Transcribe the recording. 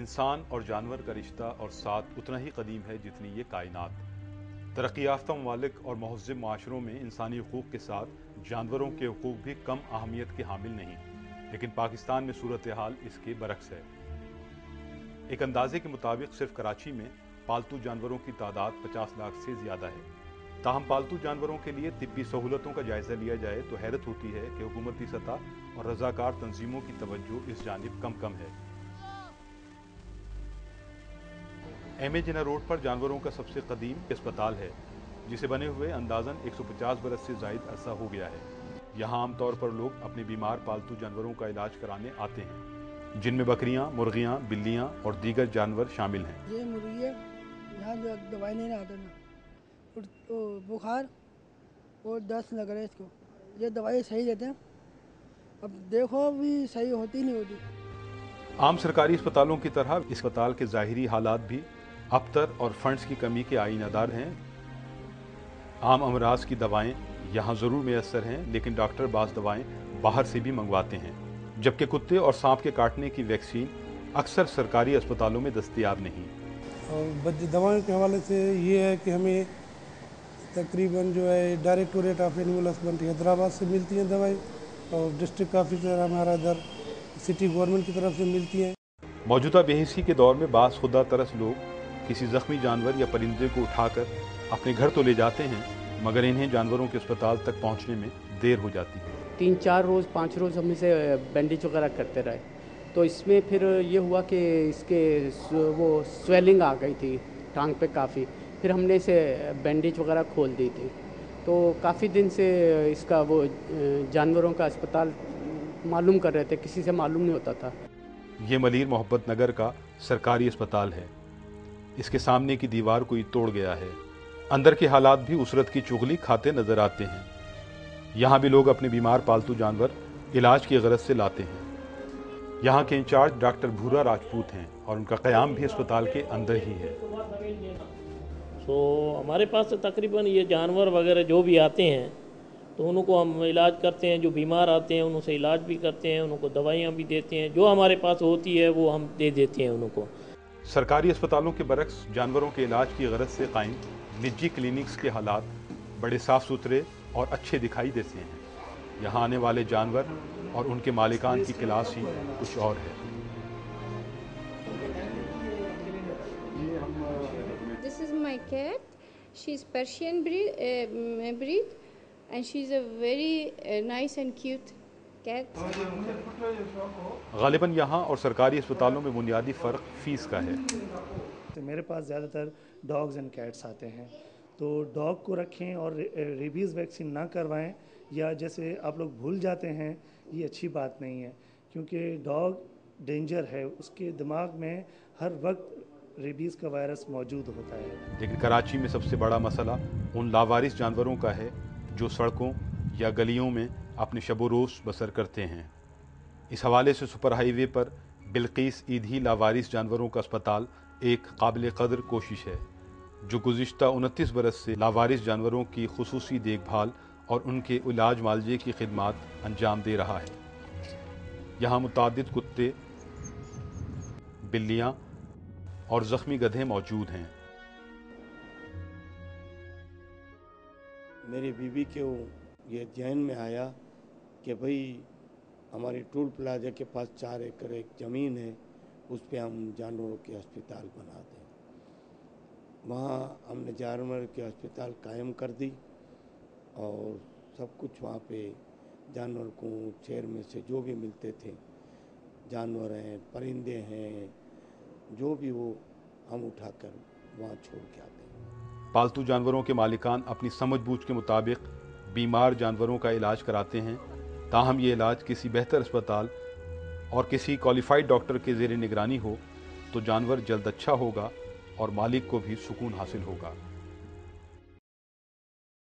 इंसान और जानवर का रिश्ता और साथ उतना ही कदीम है जितनी ये कायनात। तरक्की याफ्ता ममालिक और महज़्ज़ब माशरों में इंसानी हुकूक के साथ जानवरों के हुकूक भी कम अहमियत के हामिल नहीं, लेकिन पाकिस्तान में सूरत हाल इसके बरक्स है। एक अंदाजे के मुताबिक सिर्फ कराची में पालतू जानवरों की तादाद 50 लाख से ज़्यादा है। ताहम पालतू जानवरों के लिए तिब्बी सहूलतों का जायज़ा लिया जाए तो हैरत होती है कि हुकूमती सतह और रज़ाकार तंजीमों की तवज्जो इस जानिब कम है। एम ए जिना रोड पर जानवरों का सबसे कदीम अस्पताल है, जिसे बने हुए अंदाजन 150 बरस से ज़ायद अरसा हो गया है। यहाँ आमतौर पर लोग अपने बीमार पालतू जानवरों का इलाज कराने आते हैं, जिनमें बकरियाँ, मुर्गियाँ, बिल्लियाँ और दीगर जानवर शामिल हैं। ये मुर्गी है, यहाँ दवाई नहीं आता ना, तो बुखार और दस्त लग रहा है इसको, ये दवाई सही देते हैं, अब देखो भी सही होती नहीं होती। आम सरकारी अस्पतालों की तरह इस अस्पताल के ज़ाहिरी हालात भी अबतर और फंड्स की कमी के आईनादार हैं। आम अमराज की दवाएं यहाँ ज़रूर मैसर हैं, लेकिन डॉक्टर बाज़ दवाएं बाहर से भी मंगवाते हैं, जबकि कुत्ते और सांप के काटने की वैक्सीन अक्सर सरकारी अस्पतालों में दस्तयाब नहीं। और दवाओं के हवाले से ये है कि हमें तकरीबन जो है directorate of animal husbandry Hyderabad से मिलती हैं दवाई, और डिस्ट्रिक्ट ऑफिसर हमारा इधर सिटी गवर्नमेंट की तरफ से मिलती हैं। मौजूदा बेहिसी के दौर में बास खुदा तरस लोग किसी जख्मी जानवर या परिंदे को उठाकर अपने घर तो ले जाते हैं, मगर इन्हें जानवरों के अस्पताल तक पहुंचने में देर हो जाती है। 3-4 रोज़ 5 रोज़ हम इसे बैंडेज वगैरह करते रहे, तो इसमें फिर ये हुआ कि इसके वो स्वेलिंग आ गई थी टांग पे काफ़ी, फिर हमने इसे बैंडेज वगैरह खोल दी थी। तो काफ़ी दिन से इसका वो जानवरों का अस्पताल मालूम कर रहे थे, किसी से मालूम नहीं होता था। ये मलीर मोहब्बत नगर का सरकारी अस्पताल है। इसके सामने की दीवार कोई तोड़ गया है। अंदर के हालात भी उसरत की चुगली खाते नजर आते हैं। यहाँ भी लोग अपने बीमार पालतू जानवर इलाज की गरज से लाते हैं। यहाँ के इंचार्ज डॉक्टर भूरा राजपूत हैं और उनका क़याम भी अस्पताल के अंदर ही है। हमारे पास तो तकरीबन ये जानवर वगैरह जो भी आते हैं तो उनको हम इलाज करते हैं, जो बीमार आते हैं उनसे इलाज भी करते हैं, उनको दवाइयाँ भी देते हैं, जो हमारे पास होती है वो हम दे देते हैं उनको। सरकारी अस्पतालों के बरक्स जानवरों के इलाज की गरज से कायम निजी क्लिनिक्स के हालात बड़े साफ़ सुथरे और अच्छे दिखाई देते हैं। यहाँ आने वाले जानवर और उनके मालिकान की क्लास ही कुछ और है। This is my cat. She's Persian breed and she's a very nice and cute cat. गालिबन यहाँ और सरकारी अस्पतालों में बुनियादी फ़र्क फ़ीस का है। तो मेरे पास ज़्यादातर डॉग्स एंड कैट्स आते हैं, तो डॉग को रखें और रेबीज़ वैक्सीन ना करवाएं, या जैसे आप लोग भूल जाते हैं, ये अच्छी बात नहीं है, क्योंकि डॉग डेंजर है, उसके दिमाग में हर वक्त रेबीज़ का वायरस मौजूद होता है। लेकिन कराची में सबसे बड़ा मसला उन लावारिस जानवरों का है जो सड़कों या गलियों में अपने शब रोज़ बसर करते हैं। इस हवाले से सुपर हाईवे पर बिल्किस ईदही लावारिस जानवरों का अस्पताल एक काबिल कदर कोशिश है, जो गुज़िश्ता 29 बरस से लावारिस जानवरों की खुसूसी देखभाल और उनके इलाज मालजे की खिदमात अंजाम दे रहा है। यहाँ मुतादिद कुत्ते, बिल्लियाँ और ज़ख्मी गधे मौजूद हैं। मेरी बीवी के ये ध्यान में आया कि भाई हमारी टूल प्लाजा के पास 4 एकड़ एक ज़मीन है, उस पे हम जानवरों के अस्पताल बना दें। वहाँ हमने जानवर के अस्पताल कायम कर दी और सब कुछ वहाँ पे जानवर को शहर में से जो भी मिलते थे, जानवर हैं, परिंदे हैं, जो भी वो हम उठाकर वहाँ छोड़ के आते हैं। पालतू जानवरों के मालिकान अपनी समझ-बूझ के मुताबिक बीमार जानवरों का इलाज कराते हैं, ताहम ये इलाज किसी बेहतर अस्पताल और किसी क्वालिफाइड डॉक्टर के ज़ेरे निगरानी हो तो जानवर जल्द अच्छा होगा और मालिक को भी सुकून हासिल होगा।